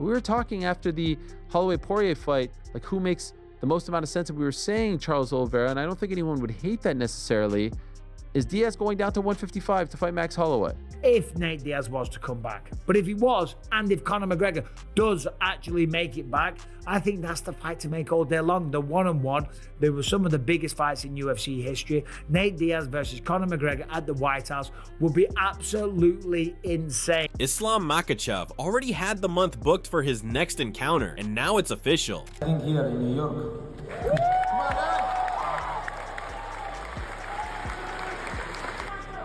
We were talking after the Holloway-Poirier fight, like who makes the most amount of sense, and we were saying Charles Oliveira, and I don't think anyone would hate that necessarily. Is Diaz going down to 155 to fight Max Holloway? If Nate Diaz was to come back. But if he was, and if Conor McGregor does actually make it back, I think that's the fight to make all day long. The one-on-one, they were some of the biggest fights in UFC history. Nate Diaz versus Conor McGregor at the White House would be absolutely insane. Islam Makhachev already had the month booked for his next encounter, and now it's official. I think here in New York.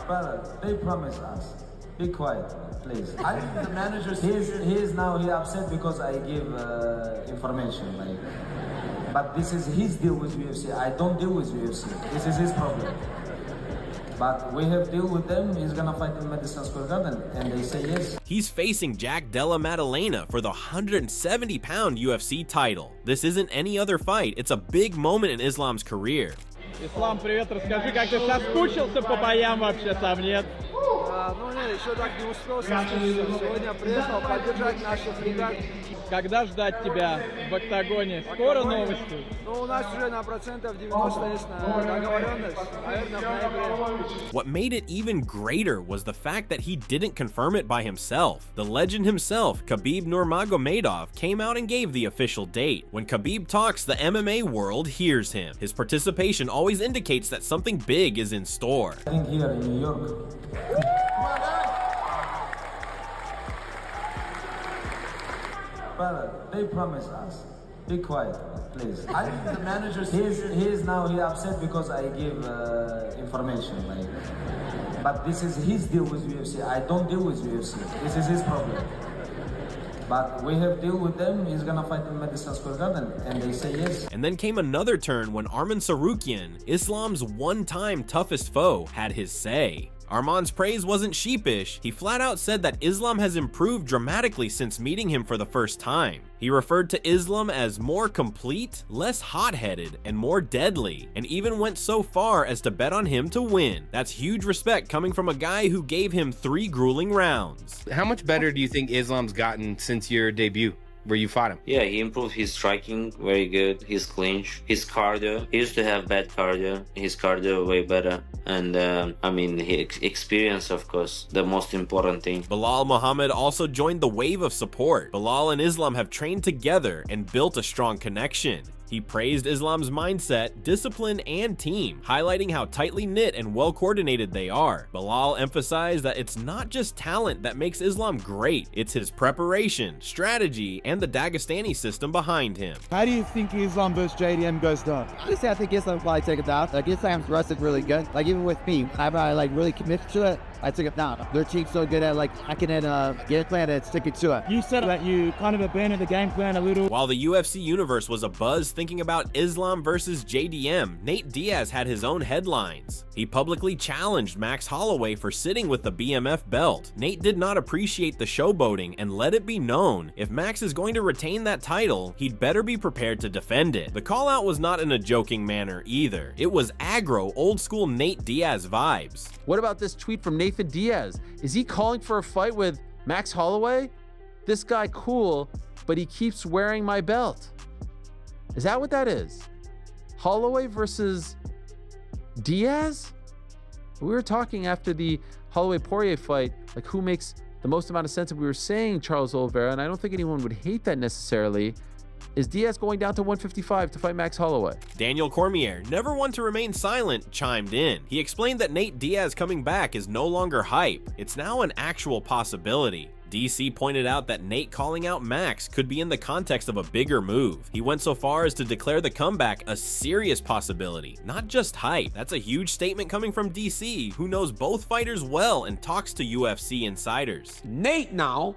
Brother, they promised us. Be quiet, please. I think the manager, he upset because I give information. But this is his deal with UFC. I don't deal with UFC. This is his problem. But we have deal with them. He's gonna fight in Madison Square Garden, and they say yes. He's facing Jack Della Maddalena for the 170-pound UFC title. This isn't any other fight. It's a big moment in Islam's career. Ислам, привет, расскажи, как ты соскучился по боям вообще, сам нет? Ну нет, еще так не успел соскучиться. Сегодня приехал поддержать наших ребят. Когда ждать тебя в октагоне? Скоро новости? Ну, у нас уже на процентов 90 есть договоренность. Наверное, в ноябре. What made it even greater was the fact that he didn't confirm it by himself. The legend himself, Khabib Nurmagomedov, came out and gave the official date. When Khabib talks, the MMA world hears him. His participation always indicates that something big is in store. I think here in New York. Brother, they promised us. Be quiet, please. I think the manager, he upset because I give information. But this is his deal with UFC. I don't deal with UFC. This is his problem. But we have deal with them. He's gonna fight in Madison Square Garden, and they say yes. And then came another turn when Arman Tsarukyan, Islam's one-time toughest foe, had his say. Arman's praise wasn't sheepish. He flat out said that Islam has improved dramatically since meeting him for the first time. He referred to Islam as more complete, less hot-headed, and more deadly, and even went so far as to bet on him to win. That's huge respect coming from a guy who gave him 3 grueling rounds. How much better do you think Islam's gotten since your debut, where you fought him? Yeah, he improved his striking, very good. His clinch, his cardio. He used to have bad cardio. His cardio way better. And I mean, his experience, of course, the most important thing. Bilal Muhammad also joined the wave of support. Bilal and Islam have trained together and built a strong connection. He praised Islam's mindset, discipline, and team, highlighting how tightly knit and well-coordinated they are. Bilal emphasized that it's not just talent that makes Islam great, it's his preparation, strategy, and the Dagestani system behind him. How do you think Islam versus JDM goes down? Honestly, I think Islam probably take it down. Like, Islam's wrestled really good. Like, even with me, I really committed to it. I took it down. Their team's so good at hacking in a game plan and sticking to it. You said that you kind of abandoned the game plan a little. While the UFC universe was abuzz thinking about Islam versus JDM, Nate Diaz had his own headlines. He publicly challenged Max Holloway for sitting with the BMF belt. Nate did not appreciate the showboating and let it be known, if Max is going to retain that title, he'd better be prepared to defend it. The call out was not in a joking manner either. It was aggro, old school Nate Diaz vibes. What about this tweet from Nathan Diaz? Is he calling for a fight with Max Holloway? This guy cool, but he keeps wearing my belt. Is that what that is? Holloway versus Diaz? We were talking after the Holloway-Poirier fight, like who makes the most amount of sense, and we were saying Charles Oliveira, and I don't think anyone would hate that necessarily. Is Diaz going down to 155 to fight Max Holloway? Daniel Cormier, never one to remain silent, chimed in. He explained that Nate Diaz coming back is no longer hype. It's now an actual possibility. DC pointed out that Nate calling out Max could be in the context of a bigger move. He went so far as to declare the comeback a serious possibility, not just hype. That's a huge statement coming from DC, who knows both fighters well and talks to UFC insiders. Nate now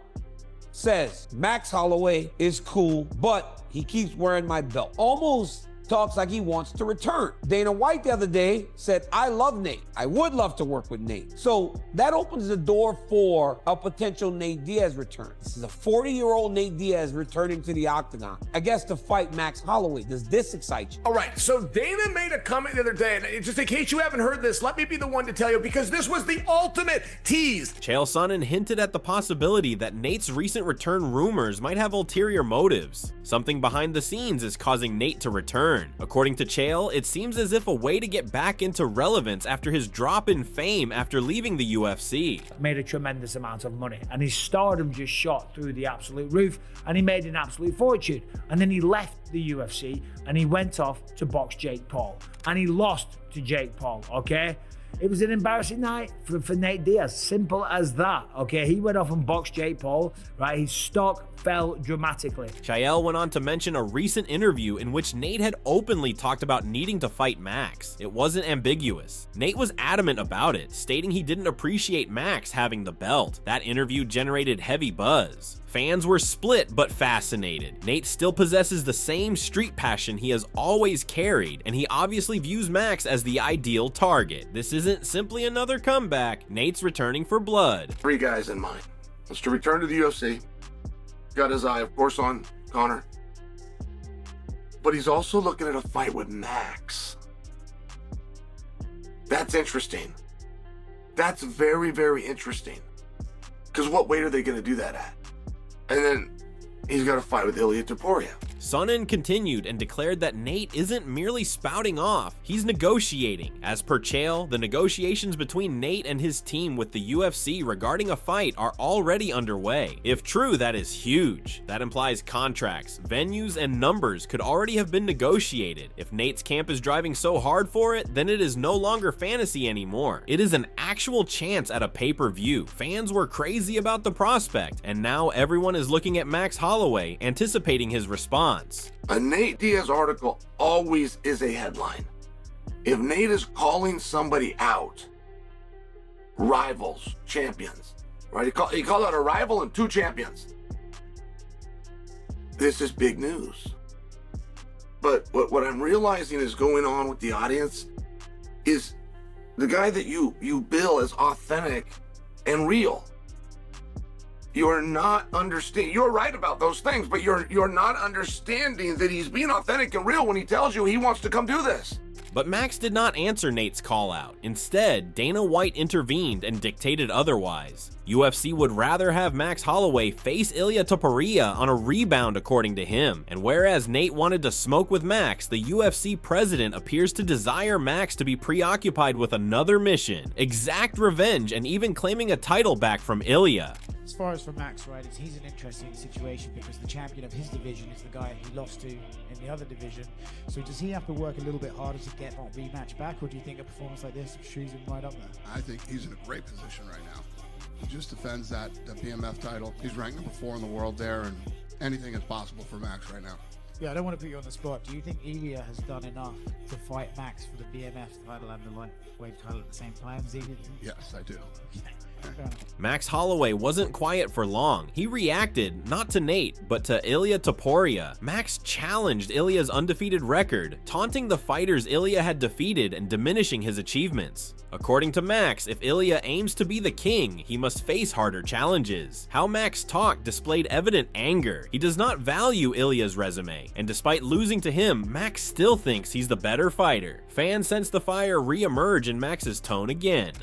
says Max Holloway is cool, but he keeps wearing my belt. Almost talks like he wants to return. Dana White the other day said, I love Nate. I would love to work with Nate. So that opens the door for a potential Nate Diaz return. This is a 40-year-old Nate Diaz returning to the octagon, I guess, to fight Max Holloway. Does this excite you? All right, so Dana made a comment the other day, and just in case you haven't heard this, let me be the one to tell you, because this was the ultimate tease. Chael Sonnen hinted at the possibility that Nate's recent return rumors might have ulterior motives. Something behind the scenes is causing Nate to return. According to Chael, it seems as if a way to get back into relevance after his drop in fame after leaving the UFC. Made a tremendous amount of money, and his stardom just shot through the absolute roof, and he made an absolute fortune. And then he left the UFC and he went off to box Jake Paul, and he lost to Jake Paul, okay? It was an embarrassing night for Nate Diaz, simple as that, okay? He went off and boxed Jake Paul, right? His stock fell dramatically. Chael went on to mention a recent interview in which Nate had openly talked about needing to fight Max. It wasn't ambiguous. Nate was adamant about it, stating he didn't appreciate Max having the belt. That interview generated heavy buzz. Fans were split but fascinated. Nate still possesses the same street passion he has always carried, and he obviously views Max as the ideal target. This isn't simply another comeback. Nate's returning for blood. 3 guys in mind. Wants to return to the UFC. Got his eye, of course, on Conor. But he's also looking at a fight with Max. That's interesting. That's very, very interesting. Because what weight are they going to do that at? And then he's got a fight with Ilia Topuria. Sonnen continued and declared that Nate isn't merely spouting off, he's negotiating. As per Chael, the negotiations between Nate and his team with the UFC regarding a fight are already underway. If true, that is huge. That implies contracts, venues, and numbers could already have been negotiated. If Nate's camp is driving so hard for it, then it is no longer fantasy anymore. It is an actual chance at a pay-per-view. Fans were crazy about the prospect, and now everyone is looking at Max Holloway, anticipating his response. A Nate Diaz article always is a headline. If Nate is calling somebody out, rivals, champions, right? He called out a rival and 2 champions. This is big news. But what I'm realizing is going on with the audience is the guy that you bill as authentic and real. You're not understanding. You're right about those things, but you're not understanding that he's being authentic and real when he tells you he wants to come do this. But Max did not answer Nate's call out. Instead, Dana White intervened and dictated otherwise. UFC would rather have Max Holloway face Ilia Topuria on a rebound, according to him. And whereas Nate wanted to smoke with Max, the UFC president appears to desire Max to be preoccupied with another mission, exact revenge, and even claiming a title back from Ilia. As far as for Max, right, he's an interesting situation because the champion of his division is the guy he lost to in the other division. So does he have to work a little bit harder to get that rematch back, or do you think a performance like this shoes him right up there? I think he's in a great position right now. He just defends that BMF title. He's ranked number 4 in the world there, and anything is possible for Max right now. Yeah, I don't want to put you on the spot. Do you think Ilia has done enough to fight Max for the BMF title and the lightweight title at the same time as Ilia? Yes, I do. Max Holloway wasn't quiet for long. He reacted, not to Nate, but to Ilia Topuria. Max challenged Ilia's undefeated record, taunting the fighters Ilia had defeated and diminishing his achievements. According to Max, if Ilia aims to be the king, he must face harder challenges. How Max talked displayed evident anger. He does not value Ilia's resume, and despite losing to him, Max still thinks he's the better fighter. Fans sense the fire re-emerge in Max's tone again.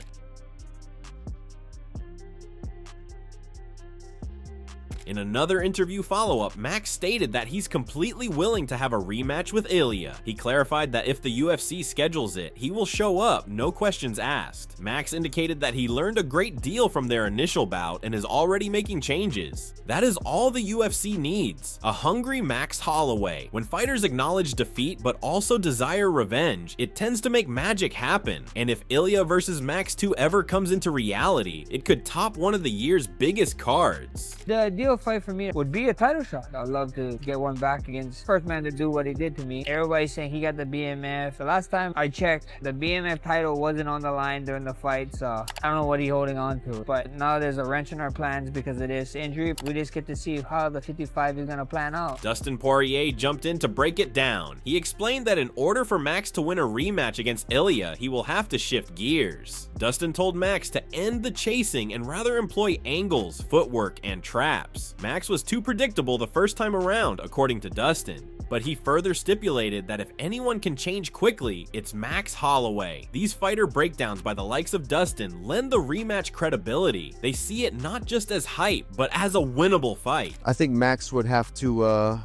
In another interview follow-up, Max stated that he's completely willing to have a rematch with Ilia. He clarified that if the UFC schedules it, he will show up, no questions asked. Max indicated that he learned a great deal from their initial bout and is already making changes. That is all the UFC needs, a hungry Max Holloway. When fighters acknowledge defeat but also desire revenge, it tends to make magic happen. And if Ilia versus Max 2 ever comes into reality, it could top one of the year's biggest cards. The deal ideal fight for me would be a title shot. I'd love to get one back against first man to do what he did to me. Everybody's saying he got the BMF. The last time I checked, the BMF title wasn't on the line during the fight, so I don't know what he's holding on to. But now there's a wrench in our plans because of this injury. We just get to see how the 55 is going to plan out. Dustin Poirier jumped in to break it down. He explained that in order for Max to win a rematch against Ilia, he will have to shift gears. Dustin told Max to end the chasing and rather employ angles, footwork, and traps. Max was too predictable the first time around, according to Dustin. But he further stipulated that if anyone can change quickly, it's Max Holloway. These fighter breakdowns by the likes of Dustin lend the rematch credibility. They see it not just as hype, but as a winnable fight. I think Max would have to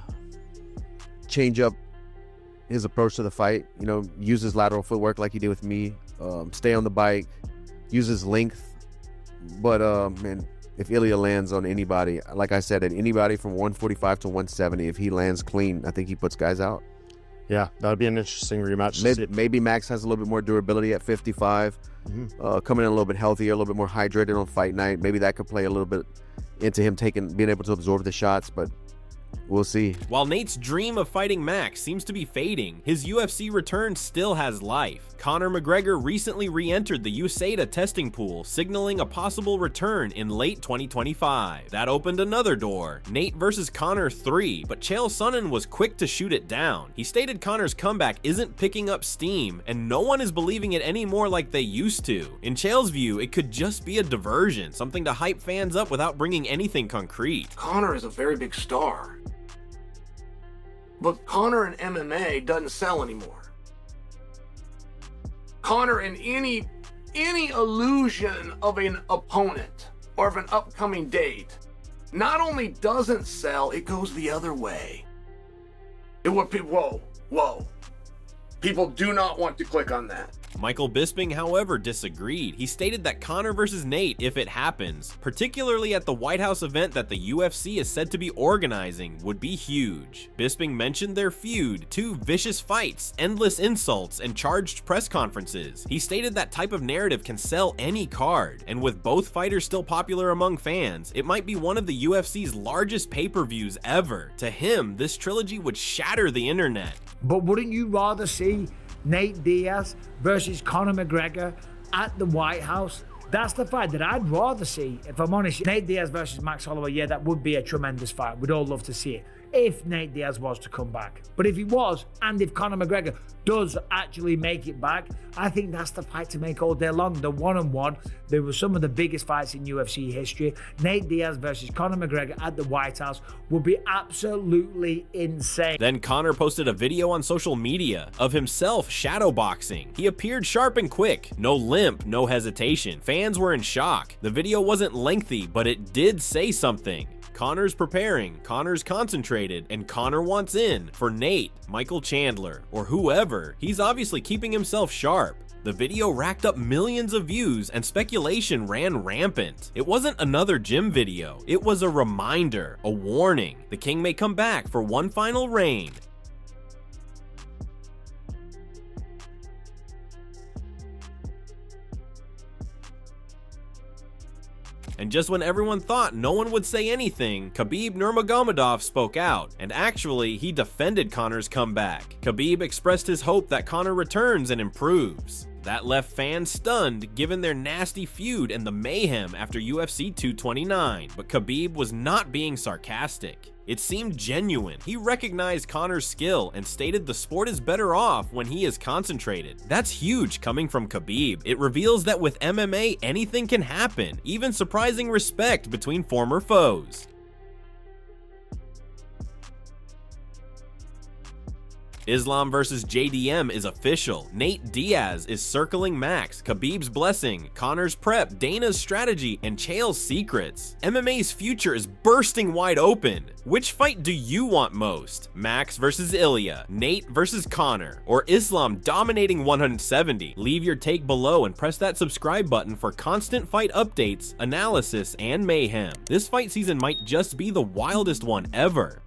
change up his approach to the fight. You know, use his lateral footwork like he did with me, stay on the bike, use his length. But man, if Ilia lands on anybody, like I said, at anybody from 145 to 170, if he lands clean, I think he puts guys out. Yeah, that would be an interesting rematch. Maybe Max has a little bit more durability at 55, coming in a little bit healthier, a little bit more hydrated on fight night. Maybe that could play a little bit into him being able to absorb the shots, but we'll see. While Nate's dream of fighting Max seems to be fading, his UFC return still has life. Conor McGregor recently re-entered the USADA testing pool, signaling a possible return in late 2025. That opened another door. Nate versus Conor 3, but Chael Sonnen was quick to shoot it down. He stated Conor's comeback isn't picking up steam, and no one is believing it anymore like they used to. In Chael's view, it could just be a diversion, something to hype fans up without bringing anything concrete. Conor is a very big star. But Conor in MMA doesn't sell anymore. Conor in any illusion of an opponent or of an upcoming date not only doesn't sell, it goes the other way. Whoa. People do not want to click on that. Michael Bisping, however, disagreed. He stated that Conor versus Nate, if it happens, particularly at the White House event that the UFC is said to be organizing, would be huge. Bisping mentioned their feud, 2 vicious fights, endless insults, and charged press conferences. He stated that type of narrative can sell any card, and with both fighters still popular among fans, it might be one of the UFC's largest pay-per-views ever. To him, this trilogy would shatter the internet. But wouldn't you rather see Nate Diaz versus Conor McGregor at the White House? That's the fight that I'd rather see, if I'm honest. Nate Diaz versus Max Holloway, yeah, that would be a tremendous fight. We'd all love to see it if Nate Diaz was to come back. But if he was, and if Conor McGregor does actually make it back, I think that's the fight to make all day long. The one-on-one, they were some of the biggest fights in UFC history. Nate Diaz versus Conor McGregor at the White House would be absolutely insane. Then Conor posted a video on social media of himself shadowboxing. He appeared sharp and quick, no limp, no hesitation. Fans were in shock. The video wasn't lengthy, but it did say something. Conor's preparing, Conor's concentrated, and Conor wants in. For Nate, Michael Chandler, or whoever, he's obviously keeping himself sharp. The video racked up millions of views and speculation ran rampant. It wasn't another gym video, it was a reminder, a warning. The King may come back for one final reign. And just when everyone thought no one would say anything, Khabib Nurmagomedov spoke out, and actually, he defended Conor's comeback. Khabib expressed his hope that Conor returns and improves. That left fans stunned given their nasty feud and the mayhem after UFC 229, but Khabib was not being sarcastic. It seemed genuine. He recognized Conor's skill and stated the sport is better off when he is concentrated. That's huge coming from Khabib. It reveals that with MMA, anything can happen, even surprising respect between former foes. Islam versus JDM is official. Nate Diaz is circling Max, Khabib's blessing, Conor's prep, Dana's strategy, and Chael's secrets. MMA's future is bursting wide open. Which fight do you want most? Max versus Ilia, Nate versus Conor, or Islam dominating 170? Leave your take below and press that subscribe button for constant fight updates, analysis, and mayhem. This fight season might just be the wildest one ever.